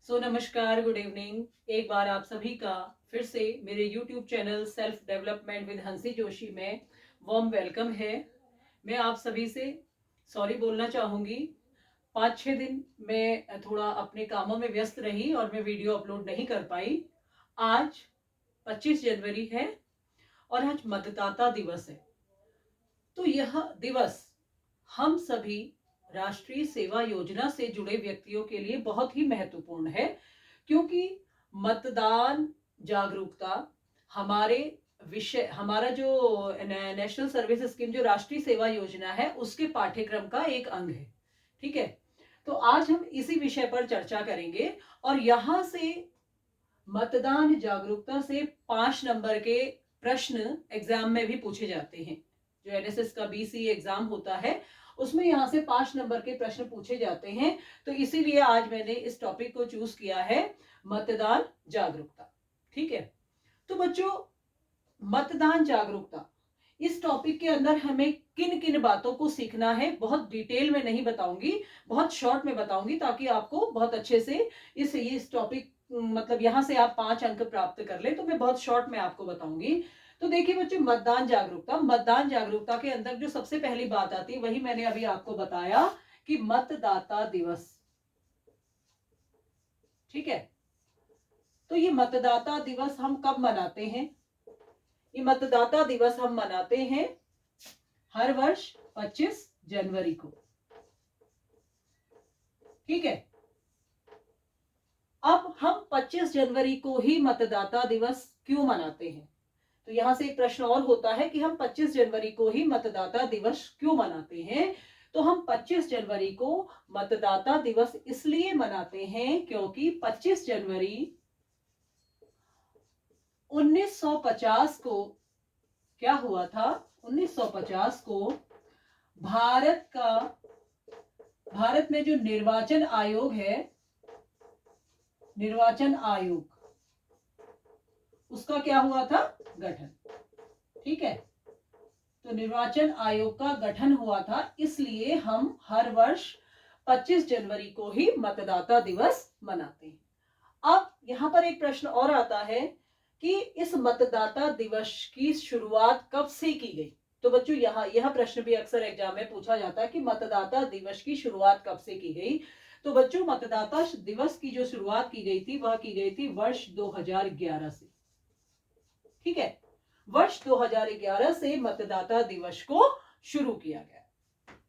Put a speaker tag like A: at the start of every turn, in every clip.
A: नमस्कार, good evening. एक बार आप सभी का फिर से मेरे YouTube channel self development with हंसी जोशी में वार्म वेलकम है। मैं आप सभी से सॉरी बोलना चाहूँगी। 5-6 दिन मैं थोड़ा अपने कामों में व्यस्त रही और मैं वीडियो अपलोड नहीं कर पाई। आज 25 जनवरी है और आज मतदाता दिवस है। तो यह दिवस हम सभी राष्ट्रीय सेवा योजना से जुड़े व्यक्तियों के लिए बहुत ही महत्वपूर्ण है, क्योंकि मतदान जागरूकता हमारे विषय हमारा जो नेशनल सर्विस स्कीम जो राष्ट्रीय सेवा योजना है उसके पाठ्यक्रम का एक अंग है। ठीक है, तो आज हम इसी विषय पर चर्चा करेंगे और यहां से मतदान जागरूकता से 5 नंबर के प्रश्न एग्जाम में भी पूछे जाते हैं। जो एनएसएस का बीसी एग्जाम होता है उसमें यहाँ से 5 नंबर के प्रश्न पूछे जाते हैं। तो इसीलिए आज मैंने इस टॉपिक को चूज किया है, मतदान जागरूकता। ठीक है, तो बच्चों, मतदान जागरूकता इस टॉपिक के अंदर हमें किन किन बातों को सीखना है बहुत डिटेल में नहीं बताऊंगी, बहुत शॉर्ट में बताऊंगी ताकि आपको बहुत अच्छे से इस टॉपिक मतलब यहां से आप 5 अंक प्राप्त कर ले। तो मैं बहुत शॉर्ट में आपको बताऊंगी। तो देखिए बच्चे, मतदान जागरूकता के अंदर जो सबसे पहली बात आती है वही मैंने अभी आपको बताया कि मतदाता दिवस। ठीक है, तो ये मतदाता दिवस हम कब मनाते हैं? ये मतदाता दिवस हम मनाते हैं हर वर्ष 25 जनवरी को। ठीक है, अब हम 25 जनवरी को ही मतदाता दिवस क्यों मनाते हैं? तो यहां से एक प्रश्न और होता है कि हम 25 जनवरी को ही मतदाता दिवस क्यों मनाते हैं? तो हम 25 जनवरी को मतदाता दिवस इसलिए मनाते हैं क्योंकि 25 जनवरी 1950 को क्या हुआ था? 1950 को भारत में जो निर्वाचन आयोग है, निर्वाचन आयोग, उसका क्या हुआ था? गठन। ठीक है, तो निर्वाचन आयोग का गठन हुआ था, इसलिए हम हर वर्ष 25 जनवरी को ही मतदाता दिवस मनाते हैं। अब यहां पर एक प्रश्न और आता है कि इस मतदाता दिवस की शुरुआत कब से की गई? तो बच्चों, यह प्रश्न भी अक्सर एग्जाम में पूछा जाता है कि मतदाता दिवस की शुरुआत कब से की गई। तो बच्चों, मतदाता दिवस की जो शुरुआत की गई थी वह की गई थी वर्ष 2011 से। ठीक है, वर्ष 2011 से मतदाता दिवस को शुरू किया गया।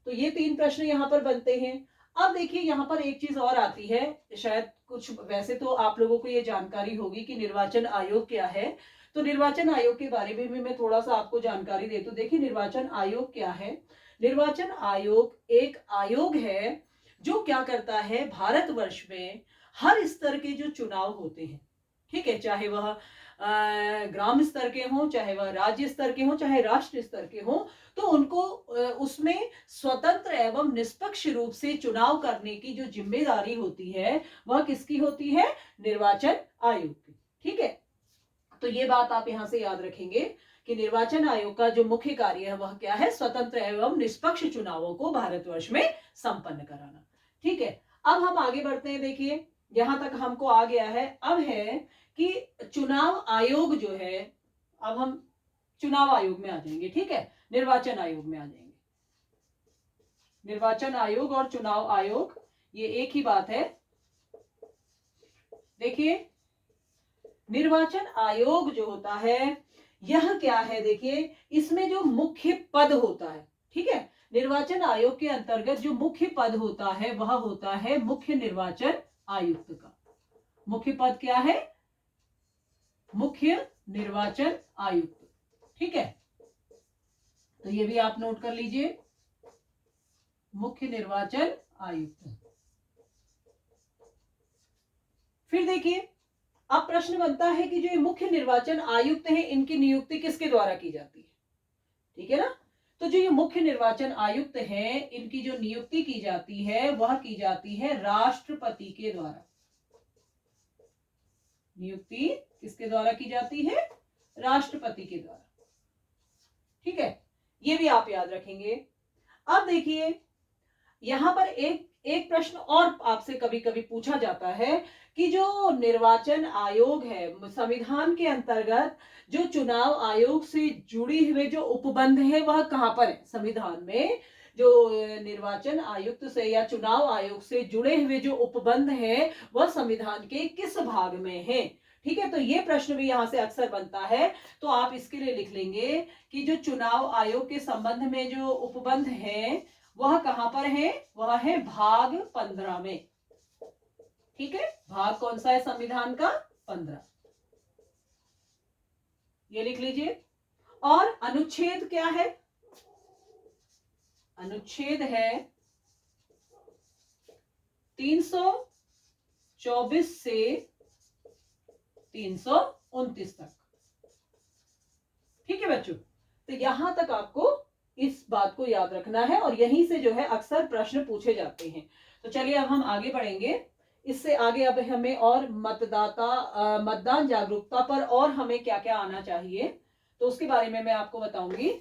A: तो ये 3 प्रश्न यहां पर बनते हैं। अब देखिए, यहां पर एक चीज और आती है, शायद कुछ, वैसे तो आप लोगों को ये जानकारी होगी कि निर्वाचन आयोग क्या है। तो निर्वाचन आयोग के बारे में भी मैं थोड़ा सा आपको जानकारी दे दूं। देखिए, निर्वाचन आयोग क्या है? निर्वाचन आयोग एक आयोग है जो क्या करता है, भारतवर्ष में हर स्तर के जो चुनाव होते हैं, ठीक है, चाहे वह ग्राम स्तर के हों, चाहे वह राज्य स्तर के हों, चाहे राष्ट्र स्तर के हों, तो उनको उसमें स्वतंत्र एवं निष्पक्ष रूप से चुनाव करने की जो जिम्मेदारी होती है वह किसकी होती है? निर्वाचन आयोग की। ठीक है, तो ये बात आप यहां से याद रखेंगे कि निर्वाचन आयोग का जो मुख्य कार्य है वह क्या है? स्वतंत्र एवं निष्पक्ष चुनावों को भारतवर्ष में संपन्न कराना। ठीक है, अब हम आगे बढ़ते हैं। देखिए, यहां तक हमको आ गया है। अब है कि चुनाव आयोग जो है, अब हम चुनाव आयोग में आ जाएंगे। ठीक है, निर्वाचन आयोग में आ जाएंगे। निर्वाचन आयोग और चुनाव आयोग ये एक ही बात है। देखिए, निर्वाचन आयोग जो होता है यह क्या है? देखिए, इसमें जो मुख्य पद होता है, ठीक है, निर्वाचन आयोग के अंतर्गत जो मुख्य पद होता है वह होता है मुख्य निर्वाचन आयुक्त का। मुख्य पद क्या है? मुख्य निर्वाचन आयुक्त। ठीक है, तो ये भी आप नोट कर लीजिए, मुख्य निर्वाचन आयुक्त। फिर देखिए, अब प्रश्न बनता है कि जो ये मुख्य निर्वाचन आयुक्त हैं इनकी नियुक्ति किसके द्वारा की जाती है? ठीक है ना, तो जो ये मुख्य निर्वाचन आयुक्त हैं इनकी जो नियुक्ति की जाती है वह की जाती है राष्ट्रपति के द्वारा। नियुक्ति किसके द्वारा की जाती है? राष्ट्रपति के द्वारा। ठीक है, ये भी आप याद रखेंगे। अब देखिए, यहां पर एक एक प्रश्न और आपसे कभी कभी पूछा जाता है कि जो निर्वाचन आयोग है संविधान के अंतर्गत, जो चुनाव आयोग से जुड़ी हुए जो उपबंध है वह कहां पर है संविधान में। जो निर्वाचन आयुक्त से या चुनाव आयोग से जुड़े हुए जो उपबंध है वह संविधान के किस भाग में है। ठीक है, तो ये प्रश्न भी यहां से अक्सर बनता है। तो आप इसके लिए लिख लेंगे कि जो चुनाव आयोग के संबंध में जो उपबंध है वह कहां पर है, वह है भाग 15 में। ठीक है, भाग कौन सा है संविधान का, 15, ये लिख लीजिए। और अनुच्छेद क्या है, अनुच्छेद है 324 से 329 तक। ठीक है बच्चों, तो यहां तक आपको इस बात को याद रखना है और यहीं से जो है अक्सर प्रश्न पूछे जाते हैं। तो चलिए अब हम आगे बढ़ेंगे। इससे आगे अब हमें और मतदान जागरूकता पर और हमें क्या क्या आना चाहिए, तो उसके बारे में मैं आपको बताऊंगी।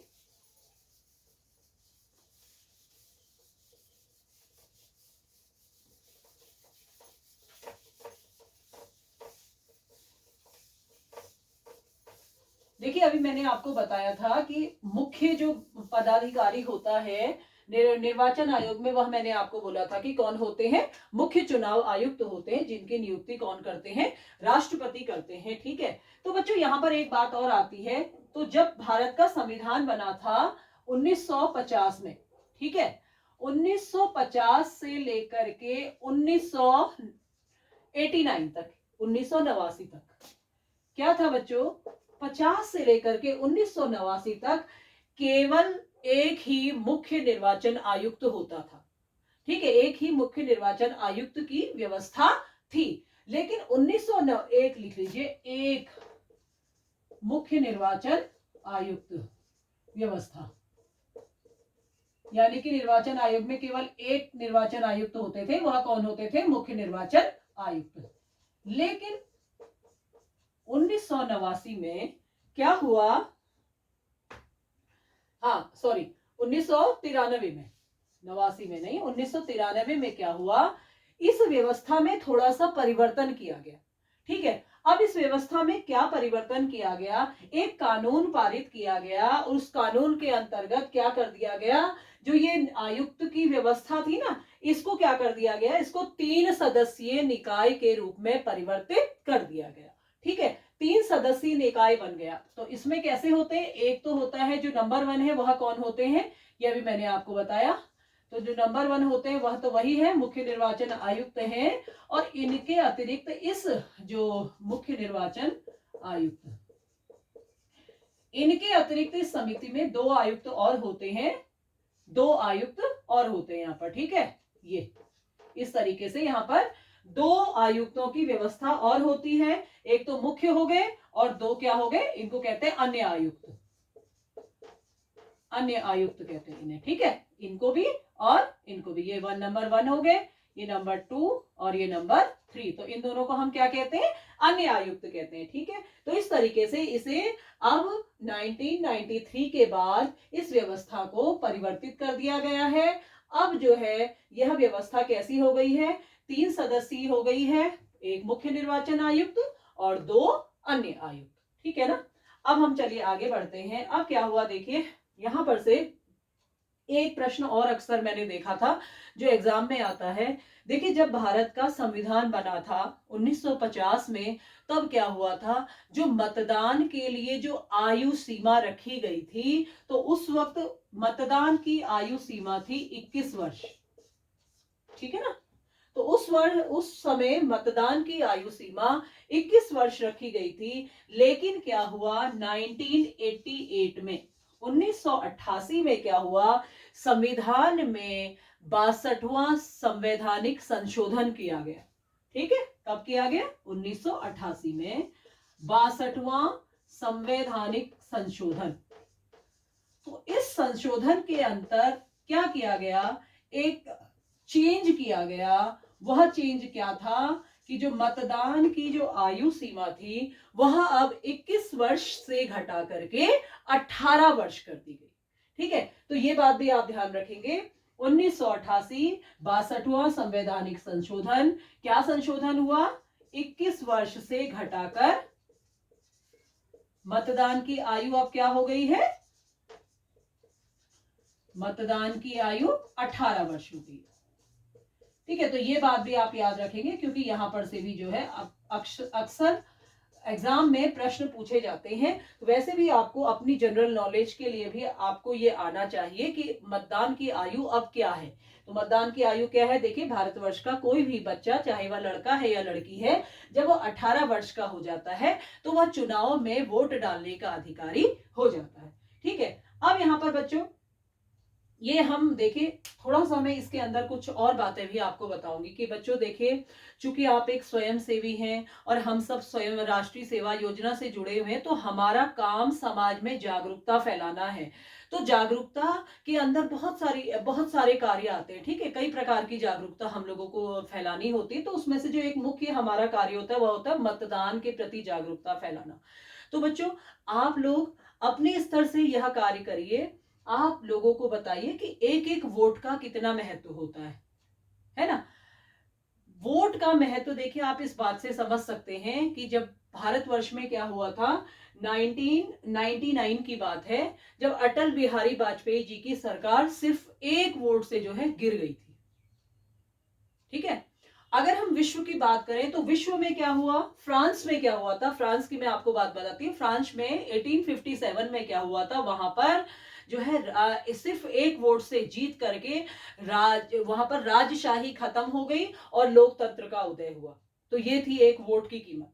A: देखिए, अभी मैंने आपको बताया था कि मुख्य जो पदाधिकारी होता है निर्वाचन आयोग में, वह मैंने आपको बोला था कि कौन होते हैं, मुख्य चुनाव आयुक्त होते हैं, जिनकी नियुक्ति कौन करते हैं, राष्ट्रपति करते हैं। ठीक है, तो बच्चों यहां पर एक बात और आती है। तो जब भारत का संविधान बना था 1950 में, ठीक है, 1950 से लेकर के 1989 तक, 1989 तक क्या था बच्चों, 50 से लेकर के 1989 तक केवल एक ही मुख्य निर्वाचन आयुक्त होता था। ठीक है, एक ही मुख्य निर्वाचन आयुक्त की व्यवस्था थी। लेकिन 1901 लिख लीजिए, एक मुख्य निर्वाचन आयुक्त व्यवस्था, यानी कि निर्वाचन आयोग में केवल एक निर्वाचन आयुक्त होते थे, वह कौन होते थे, मुख्य निर्वाचन आयुक्त। लेकिन 1989 में क्या हुआ, हाँ सॉरी 1993 में, 89 में नहीं, 1993 में क्या हुआ, इस व्यवस्था में थोड़ा सा परिवर्तन किया गया। ठीक है, अब इस व्यवस्था में क्या परिवर्तन किया गया, एक कानून पारित किया गया। उस कानून के अंतर्गत क्या कर दिया गया, जो ये आयुक्त की व्यवस्था थी ना, इसको क्या कर दिया गया, इसको 3 सदस्यीय निकाय के रूप में परिवर्तित कर दिया गया। ठीक है, 3 सदस्यीय निकाय बन गया। तो इसमें कैसे होते हैं, एक तो होता है जो नंबर 1 है, वह कौन होते हैं, यह भी मैंने आपको बताया। तो जो नंबर 1 होते हैं वह तो वही है, मुख्य निर्वाचन आयुक्त हैं। और इनके अतिरिक्त इस जो मुख्य निर्वाचन आयुक्त, इनके अतिरिक्त इस समिति में 2 आयुक्त और होते हैं, 2 आयुक्त और होते हैं यहाँ पर। ठीक है, ये इस तरीके से यहाँ पर 2 आयुक्तों की व्यवस्था और होती है। एक तो मुख्य हो गए और 2 क्या हो गए, इनको कहते हैं अन्य आयुक्त, अन्य आयुक्त कहते हैं इन्हें। ठीक है, इनको भी और इनको भी, ये नंबर 1 हो गए, ये नंबर 2 और ये नंबर 3, तो इन दोनों को हम क्या कहते हैं, अन्य आयुक्त कहते हैं। ठीक है, तो इस तरीके से इसे अब 1993 के बाद इस व्यवस्था को परिवर्तित कर दिया गया है। अब जो है यह व्यवस्था कैसी हो गई है, 3 सदस्यीय हो गई है, एक मुख्य निर्वाचन आयुक्त और 2 अन्य आयुक्त। ठीक है ना, अब हम चलिए आगे बढ़ते हैं। अब क्या हुआ, देखिए यहां पर से एक प्रश्न और अक्सर मैंने देखा था जो एग्जाम में आता है। देखिए, जब भारत का संविधान बना था 1950 में, तब क्या हुआ था, जो मतदान के लिए जो आयु सीमा रखी गई थी, तो उस वक्त मतदान की आयु सीमा थी 21 वर्ष। ठीक है ना, तो उस समय मतदान की आयु सीमा 21 वर्ष रखी गई थी। लेकिन क्या हुआ, 1988 में, 1988 में क्या हुआ, संविधान में 62वां संवैधानिक संशोधन किया गया। ठीक है, कब किया गया, 1988 में 62वां संवैधानिक संशोधन। तो इस संशोधन के अंतर क्या किया गया, एक चेंज किया गया। वह चेंज क्या था कि जो मतदान की जो आयु सीमा थी वह अब 21 वर्ष से घटा करके 18 वर्ष कर दी गई। ठीक है, तो ये बात भी आप ध्यान रखेंगे। 1988 62वां संवैधानिक संशोधन। क्या संशोधन हुआ? 21 वर्ष से घटाकर मतदान की आयु अब क्या हो गई है? मतदान की आयु 18 वर्ष हो गई। ठीक है, तो ये बात भी आप याद रखेंगे क्योंकि यहां पर से भी जो है अक्सर एग्जाम में प्रश्न पूछे जाते हैं। तो वैसे भी आपको अपनी जनरल नॉलेज के लिए भी आपको ये आना चाहिए कि मतदान की आयु अब क्या है। तो मतदान की आयु क्या है? देखिए, भारतवर्ष का कोई भी बच्चा, चाहे वह लड़का है या लड़की है, जब वो 18 वर्ष का हो जाता है तो वह चुनाव में वोट डालने का अधिकारी हो जाता है। ठीक है, अब यहाँ पर बच्चों ये हम देखिए, थोड़ा सा मैं इसके अंदर कुछ और बातें भी आपको बताऊंगी कि बच्चों देखिए, चूंकि आप एक स्वयं सेवी हैं और हम सब स्वयं राष्ट्रीय सेवा योजना से जुड़े हुए हैं, तो हमारा काम समाज में जागरूकता फैलाना है। तो जागरूकता के अंदर बहुत सारे कार्य आते हैं। ठीक है, कई प्रकार की जागरूकता हम लोगों को फैलानी होती है। तो उसमें से जो एक मुख्य हमारा कार्य होता है वह होता है मतदान के प्रति जागरूकता फैलाना। तो बच्चों, आप लोग अपने स्तर से यह कार्य करिए। आप लोगों को बताइए कि एक एक वोट का कितना महत्व होता है ना? वोट का महत्व देखिए, आप इस बात से समझ सकते हैं कि जब भारतवर्ष में क्या हुआ था, 1999 की बात है, जब अटल बिहारी वाजपेयी जी की सरकार सिर्फ एक वोट से जो है गिर गई थी। ठीक है, अगर हम विश्व की बात करें तो विश्व में क्या हुआ, फ्रांस में क्या हुआ था, फ्रांस की मैं आपको बात बताती हूँ। फ्रांस में 1857 में क्या हुआ था, वहां पर जो है सिर्फ एक वोट से जीत करके वहां पर राजशाही खत्म हो गई और लोकतंत्र का उदय हुआ। तो ये थी एक वोट की कीमत।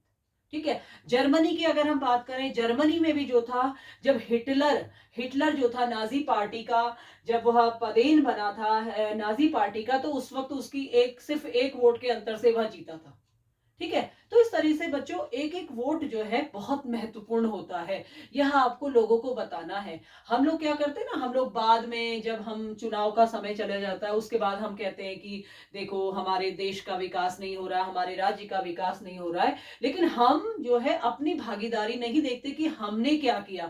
A: ठीक है, जर्मनी की अगर हम बात करें, जर्मनी में भी जो था, जब हिटलर जो था नाजी पार्टी का, जब वह पदेन बना था नाजी पार्टी का, तो उस वक्त उसकी सिर्फ एक वोट के अंतर से वह जीता था। ठीक है, तो इस तरीके से बच्चों एक एक वोट जो है बहुत महत्वपूर्ण होता है। यह आपको लोगों को बताना है। हम लोग क्या करते हैं ना, हम लोग बाद में जब हम चुनाव का समय चला जाता है उसके बाद हम कहते हैं कि देखो हमारे देश का विकास नहीं हो रहा, हमारे राज्य का विकास नहीं हो रहा है। लेकिन हम जो है अपनी भागीदारी नहीं देखते कि हमने क्या किया।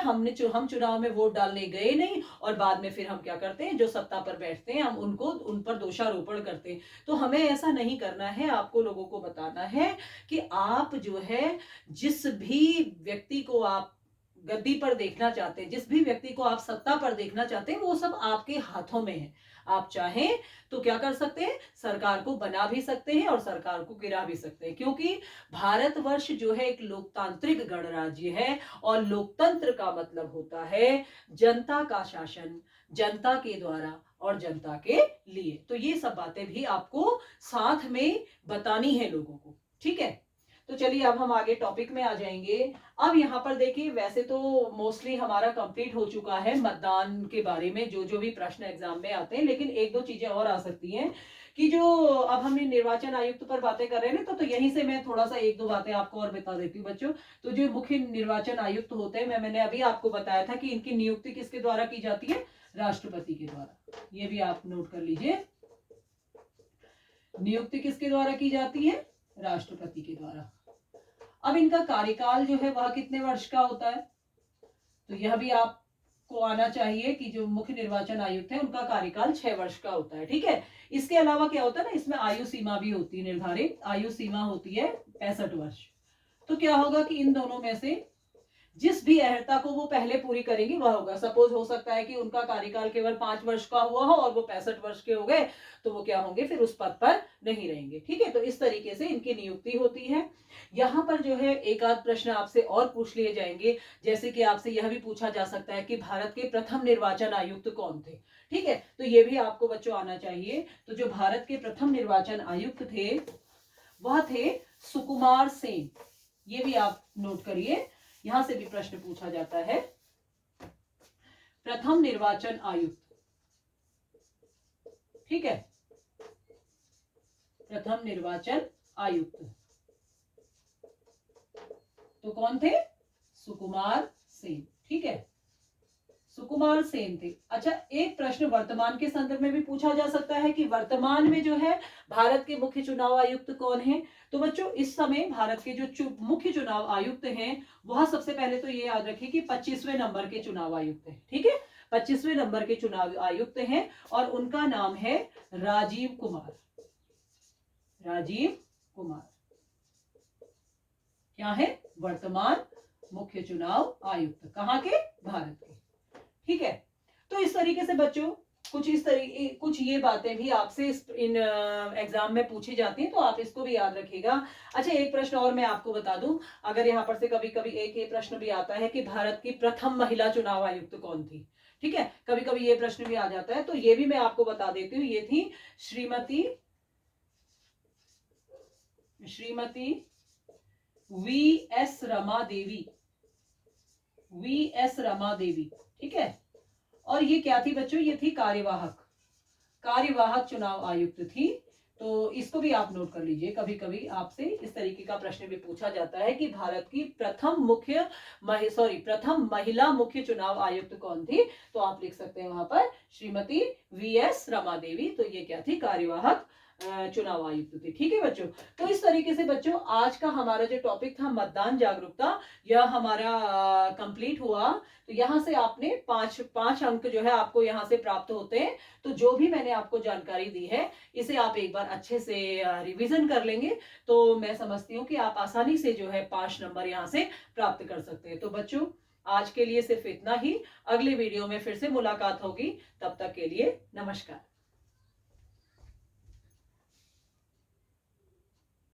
A: हम चुनाव में वोट डालने गए नहीं और बाद में फिर हम क्या करते हैं, जो सत्ता पर बैठते हैं हम उन पर दोषारोपण करते हैं। तो हमें ऐसा नहीं करना है। आपको लोगों को बताना है कि आप जो है जिस भी व्यक्ति को आप गद्दी पर देखना चाहते हैं, जिस भी व्यक्ति को आप सत्ता पर देखना चाहते हैं, वो सब आपके हाथों में है। आप चाहें तो क्या कर सकते हैं, सरकार को बना भी सकते हैं और सरकार को गिरा भी सकते हैं। क्योंकि भारतवर्ष जो है एक लोकतांत्रिक गणराज्य है और लोकतंत्र का मतलब होता है जनता का शासन, जनता के द्वारा और जनता के लिए। तो ये सब बातें भी आपको साथ में बतानी है लोगों को। ठीक है, तो चलिए अब हम आगे टॉपिक में आ जाएंगे। अब यहाँ पर देखिए, वैसे तो मोस्टली हमारा कंप्लीट हो चुका है मतदान के बारे में, जो जो भी प्रश्न एग्जाम में आते हैं, लेकिन एक दो चीजें और आ सकती हैं कि जो अब हमने निर्वाचन आयुक्त पर बातें कर रहे हैं तो यहीं से मैं थोड़ा सा एक दो बातें आपको और बता देती हूँ बच्चों। तो जो मुख्य निर्वाचन आयुक्त होते हैं, मैंने अभी आपको बताया था कि इनकी नियुक्ति किसके द्वारा की जाती है, राष्ट्रपति के द्वारा। ये भी आप नोट कर लीजिए, नियुक्ति किसके द्वारा की जाती है, राष्ट्रपति के द्वारा। अब इनका कार्यकाल जो है वह कितने वर्ष का होता है, तो यह भी आपको आना चाहिए कि जो मुख्य निर्वाचन आयुक्त है उनका कार्यकाल 6 वर्ष का होता है। ठीक है, इसके अलावा क्या होता है ना, इसमें आयु सीमा भी होती है, निर्धारित आयु सीमा होती है 65 वर्ष। तो क्या होगा कि इन दोनों में से जिस भी अर्हता को वो पहले पूरी करेंगे वह होगा। सपोज हो सकता है कि उनका कार्यकाल केवल 5 वर्ष का हुआ हो और वो 65 वर्ष के हो गए, तो वो क्या होंगे, फिर उस पद पर नहीं रहेंगे। ठीक है, तो इस तरीके से इनकी नियुक्ति होती है। यहाँ पर जो है एक आध प्रश्न आपसे और पूछ लिए जाएंगे, जैसे कि आपसे यह भी पूछा जा सकता है कि भारत के प्रथम निर्वाचन आयुक्त कौन थे। ठीक है, तो ये भी आपको बच्चों आना चाहिए। तो जो भारत के प्रथम निर्वाचन आयुक्त थे वह थे सुकुमार सेन। ये भी आप नोट करिए, यहां से भी प्रश्न पूछा जाता है। प्रथम निर्वाचन आयुक्त, ठीक है, प्रथम निर्वाचन आयुक्त तो कौन थे, सुकुमार सेन। ठीक है, सुकुमार सेन थे। अच्छा, एक प्रश्न वर्तमान के संदर्भ में भी पूछा जा सकता है कि वर्तमान में जो है भारत के मुख्य चुनाव आयुक्त कौन है। तो बच्चों इस समय भारत के जो मुख्य चुनाव आयुक्त हैं वह सबसे पहले तो ये याद रखिए कि 25वें नंबर के चुनाव आयुक्त हैं। ठीक है, 25वें नंबर के चुनाव आयुक्त हैं और उनका नाम है राजीव कुमार। राजीव कुमार क्या है? वर्तमान मुख्य चुनाव आयुक्त। कहां के? भारत के। ठीक है, तो इस तरीके से बच्चों कुछ ये बातें भी आपसे इन एग्जाम में पूछी जाती हैं, तो आप इसको भी याद रखिएगा। अच्छा, एक प्रश्न और मैं आपको बता दूं, अगर यहाँ पर से कभी कभी एक ये प्रश्न भी आता है कि भारत की प्रथम महिला चुनाव आयुक्त कौन थी। ठीक है, कभी कभी ये प्रश्न भी आ जाता है, तो ये भी मैं आपको बता देती हूँ। ये थी श्रीमती वी.एस. रमा देवी। वी.एस. रमा देवी। ठीक है, और ये क्या थी बच्चों? ये थी कार्यवाहक चुनाव आयुक्त थी। तो इसको भी आप नोट कर लीजिए, कभी कभी आपसे इस तरीके का प्रश्न भी पूछा जाता है कि भारत की प्रथम महिला मुख्य चुनाव आयुक्त कौन थी, तो आप लिख सकते हैं वहां पर श्रीमती वी.एस. रमा देवी। तो ये क्या थी? कार्यवाहक चुनाव आयुक्त थी। ठीक है बच्चों, तो इस तरीके से बच्चों आज का हमारा जो टॉपिक था मतदान जागरूकता, यह हमारा कंप्लीट हुआ। तो यहां से आपने पांच अंक जो है आपको यहां से प्राप्त होते हैं। तो जो भी मैंने आपको जानकारी दी है, इसे आप एक बार अच्छे से रिवीजन कर लेंगे, तो मैं समझती हूँ कि आप आसानी से जो है 5 नंबर यहां से प्राप्त कर सकते हैं। तो बच्चों आज के लिए सिर्फ इतना ही। अगले वीडियो में फिर से मुलाकात होगी, तब तक के लिए नमस्कार।